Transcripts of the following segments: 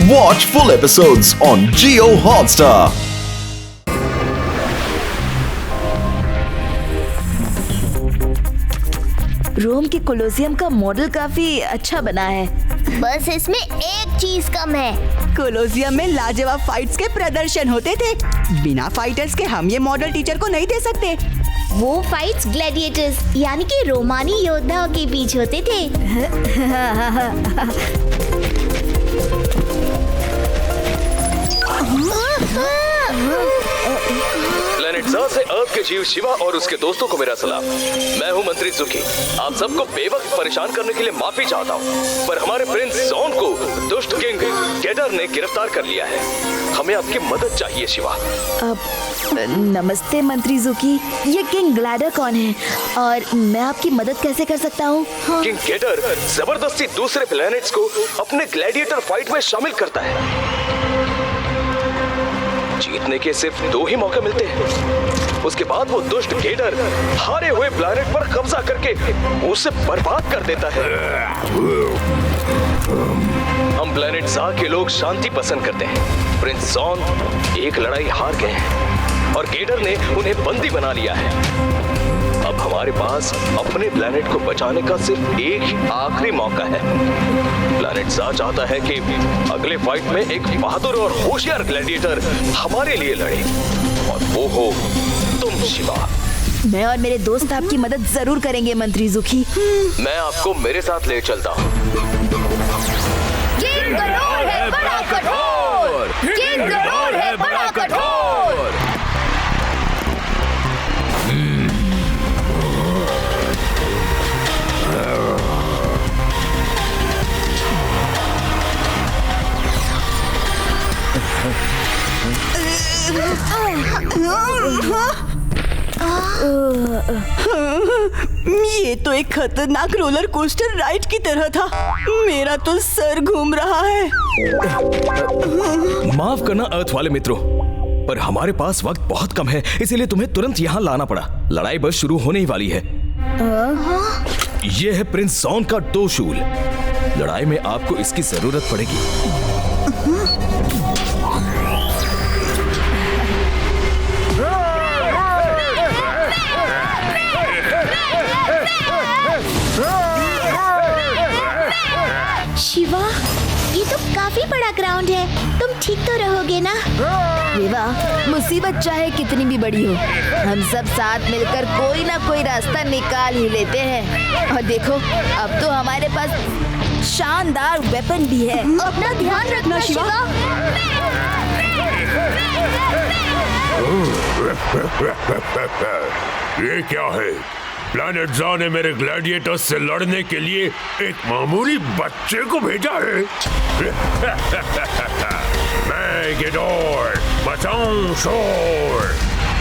Watch full episodes on Jio Hotstar. रोम के Colosseum का model काफी अच्छा बना है। बस इसमें एक चीज कम है। कोलोसियम में लाजवाब फाइट्स के प्रदर्शन होते थे। बिना फाइटर्स के हम ये मॉडल टीचर को नहीं दे सकते। वो फाइट्स ग्लैडिएटर्स यानी कि रोमानी योद्धाओं के बीच होते थे। प्लेनेट ज़ा से अर्थ के जीव शिवा और उसके दोस्तों को मेरा सलाम। मैं हूँ मंत्री जुकी। आप सबको बेवक्त परेशान करने के लिए माफी चाहता हूँ, पर हमारे प्रिंस जॉन को दुष्ट किंग गेडर ने गिरफ्तार कर लिया है। हमें आपकी मदद चाहिए शिवा। नमस्ते मंत्री जुकी, ये किंग ग्लैडर कौन है और मैं आपकी मदद कैसे कर सकता हूँ? किंग गेडर जबरदस्ती दूसरे प्लैनेट्स को अपने ग्लैडिएटर फाइट में शामिल करता है। जीतने के सिर्फ 2 ही मौके मिलते हैं। उसके बाद वो दुष्ट गेडर हारे हुए प्लैनेट पर कब्जा करके उसे बर्बाद कर देता है। हम प्लैनेट ज़ा के लोग शांति पसंद करते हैं। प्रिंस जॉन एक लड़ाई हार गए हैं और गेडर ने उन्हें बंदी बना लिया है। अब हमारे पास अपने प्लैनेट को बचाने का सिर्फ एक ही आखिरी मौका है। प्लैनेट ज़ा चाहता है कि अगले फाइट में एक बहादुर और होशियार ग्लैडिएटर हमारे लिए लड़े, और वो हो तुम शिवा। मैं और मेरे दोस्त आपकी मदद जरूर करेंगे मंत्री जुकी। मैं आपको मेरे साथ ले चलता हूँ। किंग गलोर है बड़ा कठोर, किंग गलोर है बड़ा कठोर। ये तो एक खतरनाक रोलर कोस्टर राइड की तरह था। मेरा तो सर घूम रहा है। माफ करना अर्थ वाले मित्रों, पर हमारे पास वक्त बहुत कम है, इसीलिए तुम्हें तुरंत यहाँ लाना पड़ा। लड़ाई बस शुरू होने ही वाली है। यह है प्रिंस जॉन का दोशूल। लड़ाई में आपको इसकी जरूरत पड़ेगी। शिवा, ये तो काफी बड़ा ग्राउंड है। तुम ठीक तो रहोगे ना? विवा, मुसीबत चाहे कितनी भी बड़ी हो, हम सब साथ मिलकर कोई ना कोई रास्ता निकाल ही लेते हैं। और देखो, अब तो हमारे पास शानदार वेपन भी है। अपना ध्यान रखना शिवा। ये क्या है? प्लैनेट ज़ा ने मेरे ग्लैडिएटर्स से लड़ने के लिए एक मामूली बच्चे को भेजा है। मैं गेडोर बचाऊं शोर।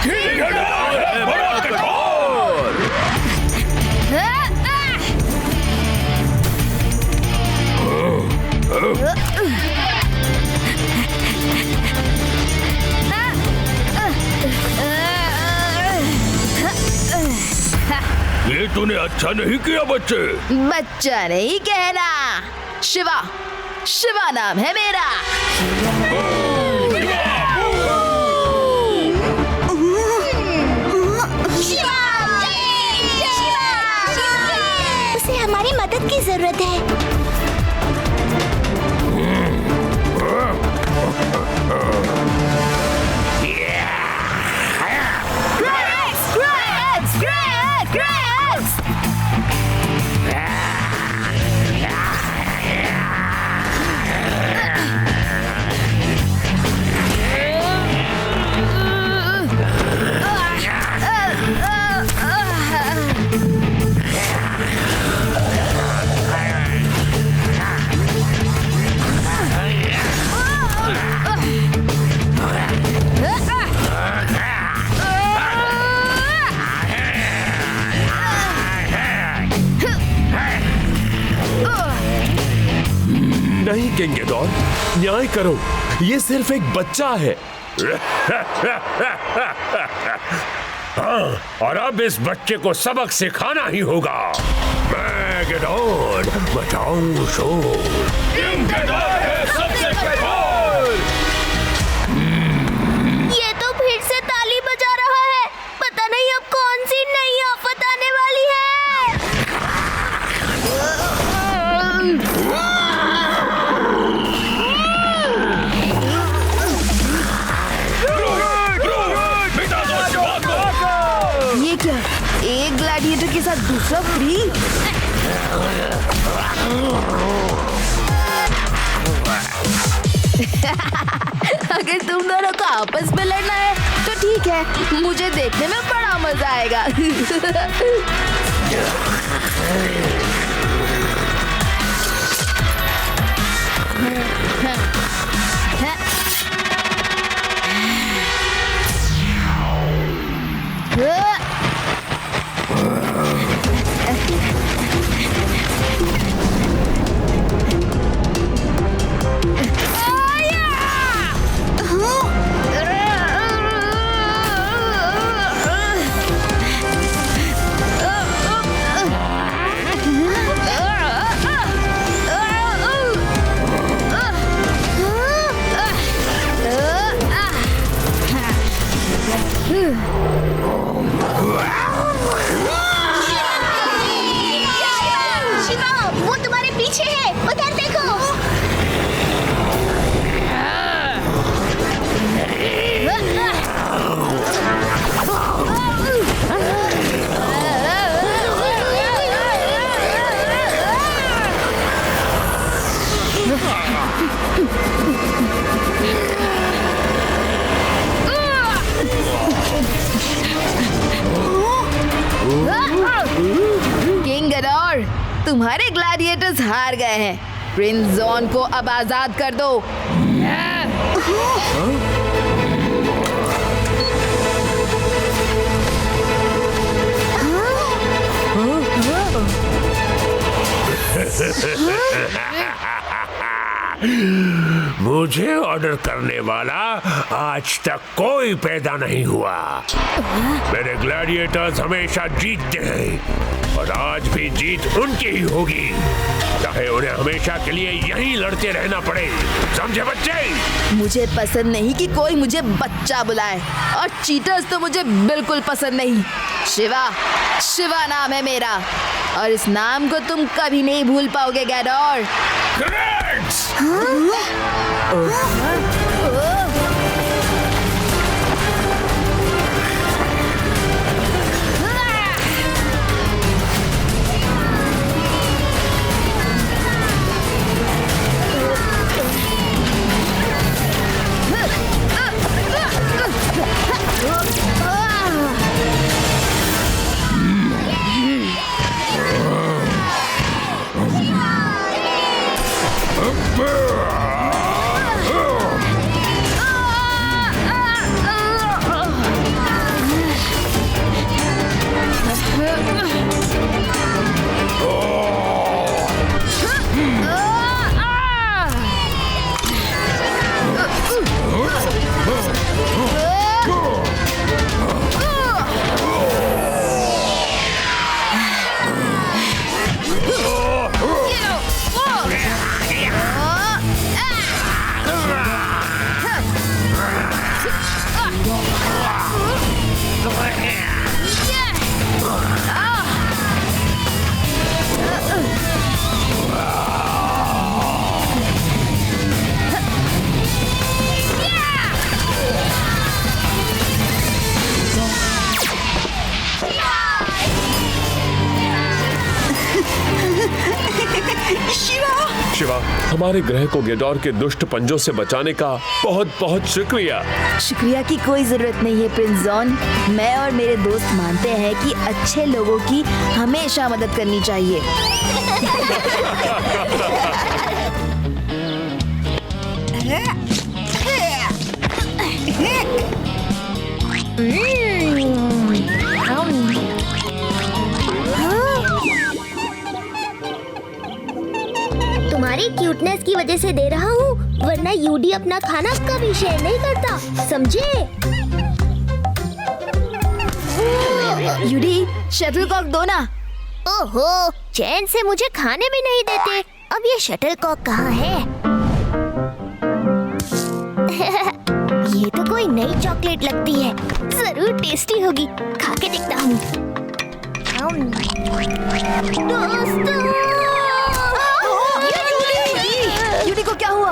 किंग गेडोर है बड़ा कठोर। ये तूने अच्छा नहीं किया बच्चे। बच्चा नहीं कहना, शिवा, शिवा नाम है मेरा। उसे हमारी मदद की जरूरत है। नहीं किंग गेडोर, न्याय करो। ये सिर्फ एक बच्चा है। हाँ, और अब इस बच्चे को सबक सिखाना ही होगा। मैं गेडोर बचाऊं शोर। किंग गेडोर है सबसे कठोर। दूसरा फ्री। अगर तुम दोनों को आपस में लड़ना है तो ठीक है, मुझे देखने में बड़ा मजा आएगा। शिवा, वो तुम्हारे पीछे है, उधर देखो। किंग गैडोर, तुम्हारे ग्लैडिएटर्स हार गए हैं। प्रिंस जॉन को अब आजाद कर दो। मुझे ऑर्डर करने वाला आज तक कोई पैदा नहीं हुआ। मेरे ग्लैडिएटर्स हमेशा जीतते हैं और आज भी जीत उनकी ही होगी, चाहे उन्हें हमेशा के लिए यहीं लड़ते रहना पड़े। समझे बच्चे? मुझे पसंद नहीं कि कोई मुझे बच्चा बुलाए, और चीटर्स तो मुझे बिल्कुल पसंद नहीं। शिवा, शिवा नाम है मेरा, और इस नाम को तुम कभी नहीं भूल पाओगे गैडोर। शिवा, हमारे ग्रह को गेडोर के दुष्ट पंजों से बचाने का बहुत बहुत शुक्रिया। शुक्रिया की कोई जरूरत नहीं है प्रिंस जॉन। मैं और मेरे दोस्त मानते हैं कि अच्छे लोगों की हमेशा मदद करनी चाहिए। तुम्हारी क्यूटनेस की वजह से दे रहा हूँ, वरना यूडी अपना खाना कभी शेयर नहीं करता, समझे? यूडी, शटलकॉक दो ना। ओहो, चैन से मुझे खाने भी नहीं देते। अब ये शटलकॉक कहाँ है? ये तो कोई नई चॉकलेट लगती है, जरूर टेस्टी होगी। खा के देखता हूँ। यूडी को क्या हुआ?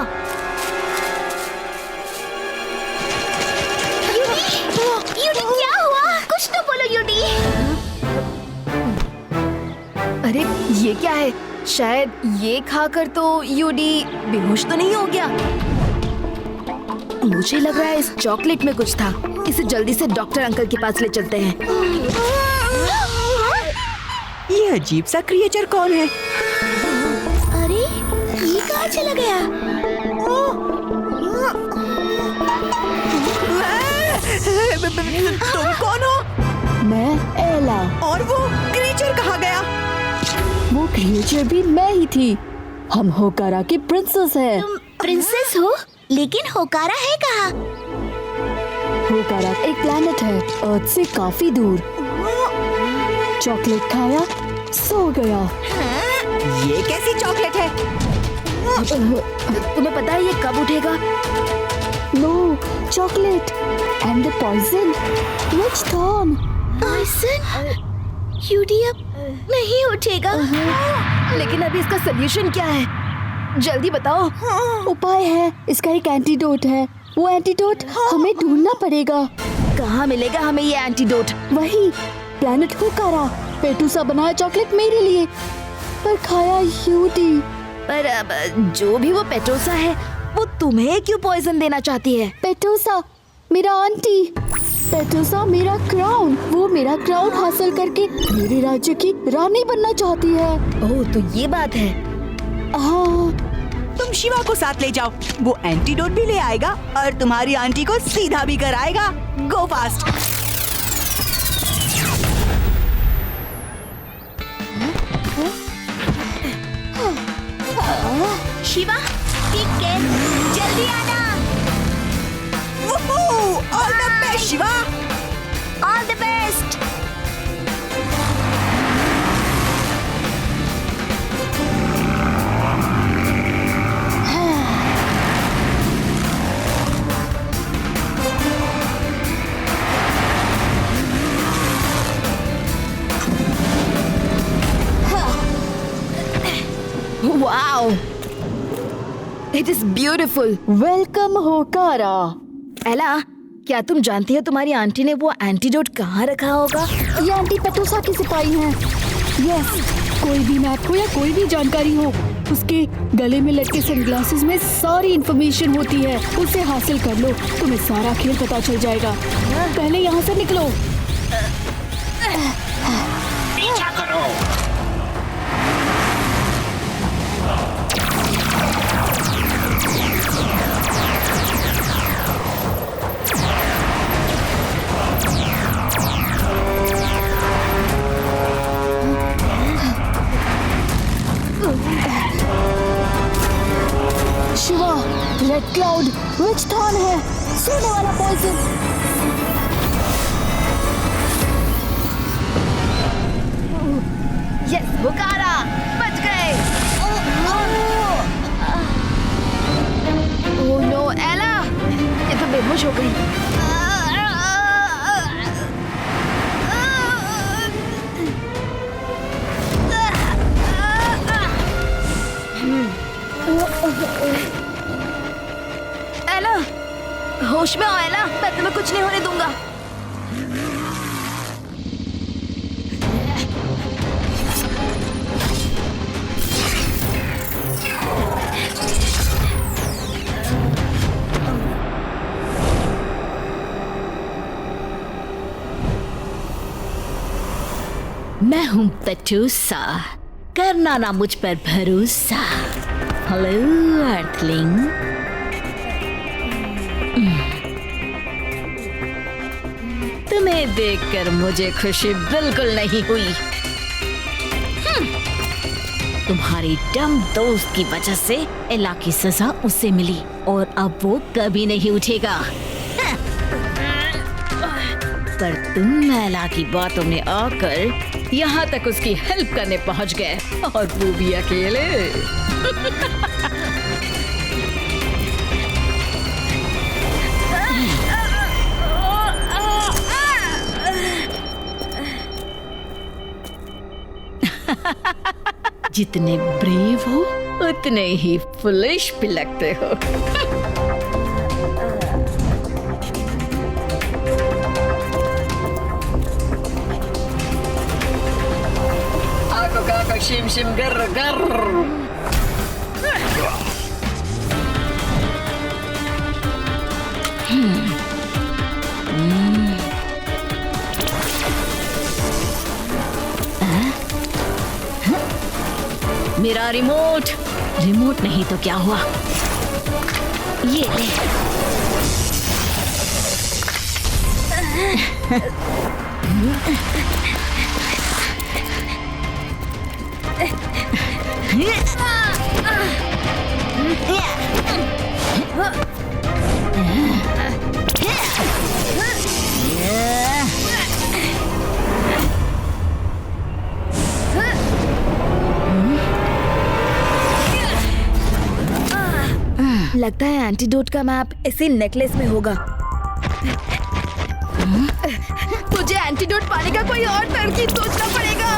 यूडी क्या हुआ? कुछ तो बोलो यूडी। ये क्या है? शायद ये खाकर तो यूडी बेहोश तो नहीं हो गया। मुझे लग रहा है इस चॉकलेट में कुछ था। इसे जल्दी से डॉक्टर अंकल के पास ले चलते हैं। ये अजीब सा क्रिएचर कौन है? अरे ये कहाँ चला गया? तुम कौन हो? मैं एला। और वो क्रिएचर कहाँ गया? वो क्रिएचर भी मैं ही थी। हम होकारा की प्रिंसेस है। तुम प्रिंसेस हो, लेकिन होकारा है कहाँ? होकारा एक प्लैनेट है अर्थ से काफी दूर। चॉकलेट खाया, सो गया। ये कैसी चॉकलेट है? तुम्हें पता है ये कब उठेगा? No chocolate and the poison which thorn. Poison? यूडी अब नहीं उठेगा। लेकिन अभी इसका सोल्यूशन क्या है? जल्दी बताओ। उपाय है, इसका एक एंटीडोट है। वो एंटीडोट हमें ढूंढना पड़ेगा। कहाँ मिलेगा हमें ये एंटीडोट? वही प्लैनेट होकारा। पेटूसा बनाया चॉकलेट मेरे लिए, पर खाया यूडी। पर अब जो भी वो पेटोसा है, वो तुम्हें क्यों पॉइजन देना चाहती है? पेटूसा मेरा आंटी। पेटूसा मेरा क्राउन। वो मेरा क्राउन हासिल करके मेरे राज्य की रानी बनना चाहती है। ओह, तो ये बात है। हाँ, तुम शिवा को साथ ले जाओ। वो एंटीडोट भी ले आएगा और तुम्हारी आंटी को सीधा भी कराएगा। Go fast. Shiva, take care, जल्दी आना। All the best Shiva. All the best. Wow, it is beautiful. Welcome होकारा। एला, क्या तुम जानती हो तुम्हारी आंटी ने वो एंटीडोट कहाँ रखा होगा? ये आंटी पेटूसा की सिपाही हैं। यस, कोई भी मैप हो या कोई भी जानकारी हो, उसके गले में लटके सनग्लासेस में सारी इंफॉर्मेशन होती है। उसे हासिल कर लो, तुम्हें सारा खेल पता चल जाएगा। पहले यहाँ से निकलो। पीछा करो। शिवा, रेड क्लाउड विच थॉर्न है, सोने वाला पॉइजन। यस, होकारा, बच गए। ओह नो, एला, ये तो बेहोश हो गई। एला, होश में आओ एला, मैं तुम्हें कुछ नहीं होने दूंगा। मैं हूँ पेटूसा, करना ना मुझ पर भरोसा। हेलो अर्थलिंग। तुम्हें देखकर मुझे खुशी बिल्कुल नहीं हुई। तुम्हारी डम दोस्त की वजह से एला की सजा उसे मिली और अब वो कभी नहीं उठेगा। पर तुम एला की बातों में आकर यहाँ तक उसकी हेल्प करने पहुँच गए, और वो भी अकेले। जितने ब्रेव हो उतने ही फुलिश भी लगते हो। शिम शिम गर गर। मेरा रिमोट नहीं तो क्या हुआ, ये ले। लगता है एंटीडोट का मैप इसी नेकलेस में होगा। मुझे एंटीडोट पाने का कोई और तरकीब सोचना पड़ेगा।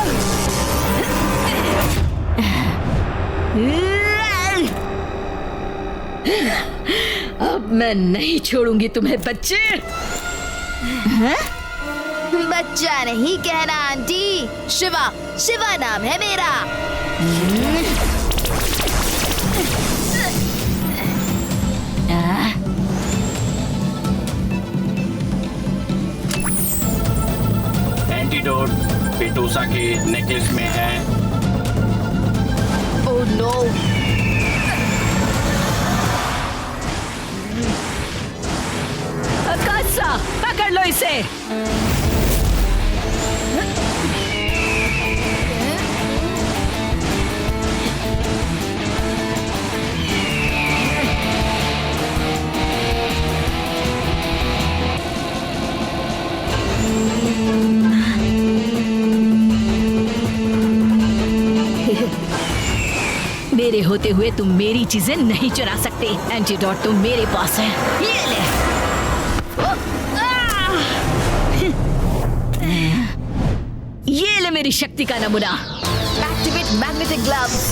अब मैं नहीं छोड़ूंगी तुम्हें बच्चे। बच्चा नहीं कहना आंटी, शिवा नाम है मेरा। एंटीडोट पेटूसा के नेकलेस में है। Oh no. अकासा, पकड़ लो इसे। मेरे होते हुए तुम मेरी चीजें नहीं चुरा सकते। एंटीडोट तो मेरे पास है, ये ले। ये ले मेरी शक्ति का नमूना। Activate magnetic gloves.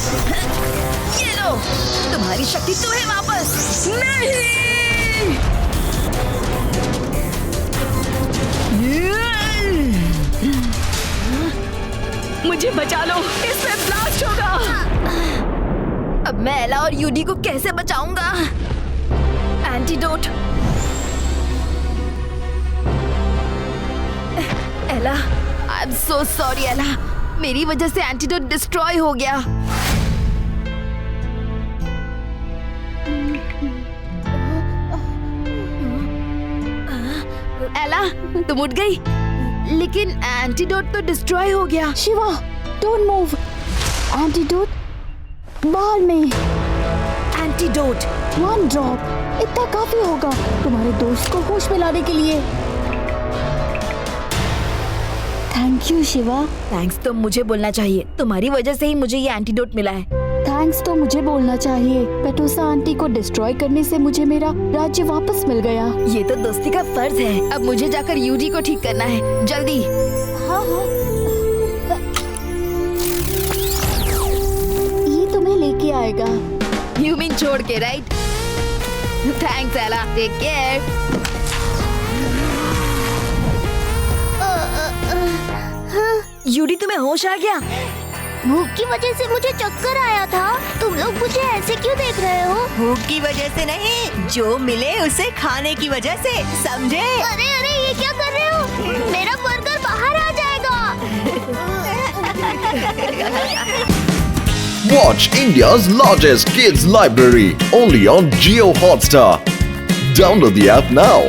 ये लो, तुम्हारी शक्ति तुम्हें वापस। मुझे बचा लो, इसमें ब्लास्ट होगा। अब मैं एला और यूडी को कैसे बचाऊंगा? एंटीडोट। एला, आई एम सो सॉरी एला, मेरी वजह से एंटीडोट डिस्ट्रॉय हो गया। एला, तुम उठ गई, लेकिन एंटीडोट तो डिस्ट्रॉय हो गया। Shiva, don't move. एंटीडोट बाहर में। एंटीडोट 1 ड्रॉप, इतना काफी होगा तुम्हारे दोस्त को होश में लाने के लिए। Thank you Shiva. थैंक्स तो मुझे बोलना चाहिए, तुम्हारी वजह से ही मुझे ये एंटीडोट मिला है। थैंक्स तो मुझे बोलना चाहिए, पेटूसा आंटी को डिस्ट्रॉय करने से मुझे मेरा राज्य वापस मिल गया। ये तो दोस्ती का फर्ज है। अब मुझे जाकर यूडी को ठीक करना है, जल्दी। हाँ। ये तुम्हें लेके आएगा। यू मीन छोड़ के, राइट? थैंक्स एला, टेक केयर। यूडी, तुम्हें होश आ गया? भूख की वजह से मुझे चक्कर आया था। तुम लोग मुझे ऐसे क्यों देख रहे हो? भूख की वजह से नहीं, जो मिले उसे खाने की वजह से, समझे? अरे ये क्या कर रहे हो? मेरा बर्गर बाहर आ जाएगा। Watch India's largest kids library only on Jio Hotstar. Download the app now.